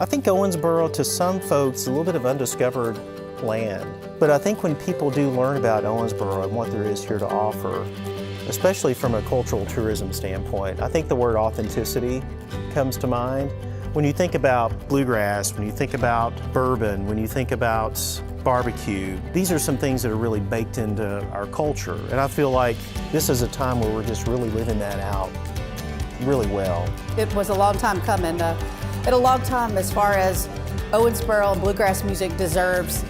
I think Owensboro, to some folks, is a little bit of undiscovered land. But I think when people do learn about Owensboro and what there is here to offer, especially from a cultural tourism standpoint, I think the word authenticity comes to mind. When you think about bluegrass, when you think about bourbon, when you think about barbecue, these are some things that are really baked into our culture. And I feel like this is a time where we're just really living that out really well. It was a long time coming. A long time as far as Owensboro and bluegrass music deserves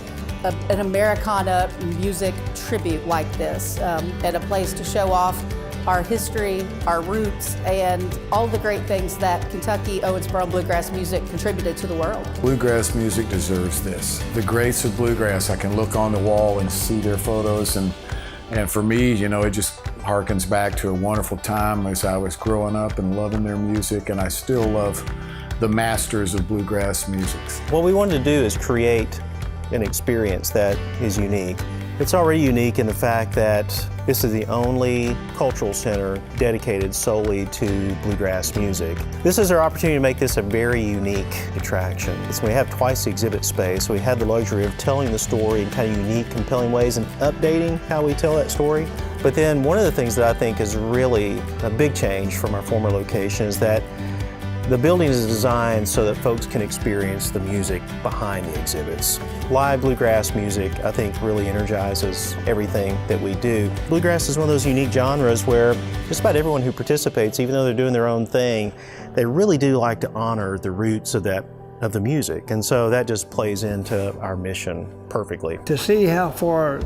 an Americana music tribute like this, and a place to show off our history, our roots, and all the great things that Kentucky, Owensboro, and bluegrass music contributed to the world. Bluegrass music deserves this. The greats of bluegrass, I can look on the wall and see their photos, and for me, you know, it just harkens back to a wonderful time as I was growing up and loving their music, and I still love the masters of bluegrass music. What we wanted to do is create an experience that is unique. It's already unique in the fact that this is the only cultural center dedicated solely to bluegrass music. This is our opportunity to make this a very unique attraction. So we have twice the exhibit space, so we have the luxury of telling the story in kind of unique, compelling ways and updating how we tell that story. But then one of the things that I think is really a big change from our former location is that the building is designed so that folks can experience the music behind the exhibits. Live bluegrass music, I think, really energizes everything that we do. Bluegrass is one of those unique genres where just about everyone who participates, even though they're doing their own thing, they really do like to honor the roots of the music. And so that just plays into our mission perfectly. To see how far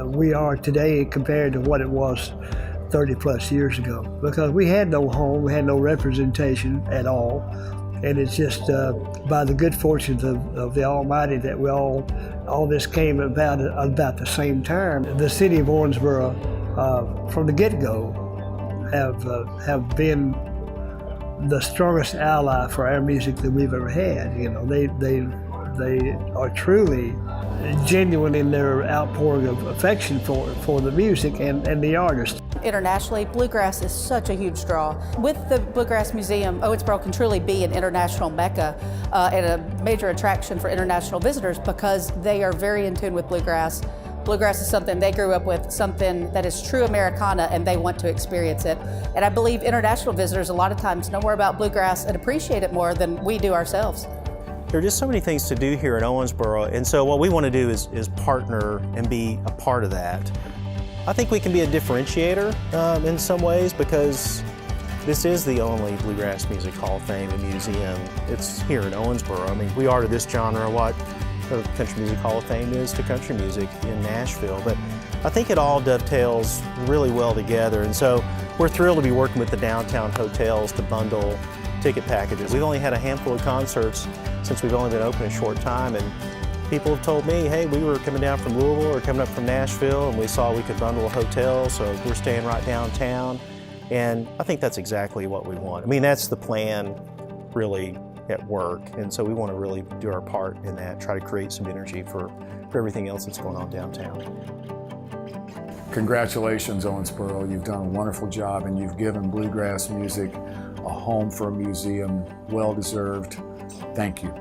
we are today compared to what it was 30 plus years ago, because we had no home, we had no representation at all, and it's just by the good fortunes of the Almighty that we all this came about the same time. The city of Owensboro, from the get-go, have been the strongest ally for our music that we've ever had. You know, they are truly genuine in their outpouring of affection for the music and the artist. Internationally, bluegrass is such a huge draw. With the Bluegrass Museum, Owensboro can truly be an international mecca and a major attraction for international visitors because they are very in tune with bluegrass. Bluegrass is something they grew up with, something that is true Americana, and they want to experience it. And I believe international visitors a lot of times know more about bluegrass and appreciate it more than we do ourselves. There are just so many things to do here in Owensboro, and so what we want to do is partner and be a part of that. I think we can be a differentiator in some ways because this is the only Bluegrass Music Hall of Fame and museum. It's here in Owensboro. I mean, we are to this genre what the Country Music Hall of Fame is to country music in Nashville, but I think it all dovetails really well together, and so we're thrilled to be working with the downtown hotels to bundle ticket packages. We've only had a handful of concerts since we've only been open a short time, and people have told me, hey, we were coming down from Louisville or coming up from Nashville and we saw we could bundle a hotel, so we're staying right downtown. And I think that's exactly what we want. I mean, that's the plan really at work. And so we want to really do our part in that, try to create some energy for everything else that's going on downtown. Congratulations, Owensboro. You've done a wonderful job and you've given bluegrass music a home for a museum. Well deserved. Thank you.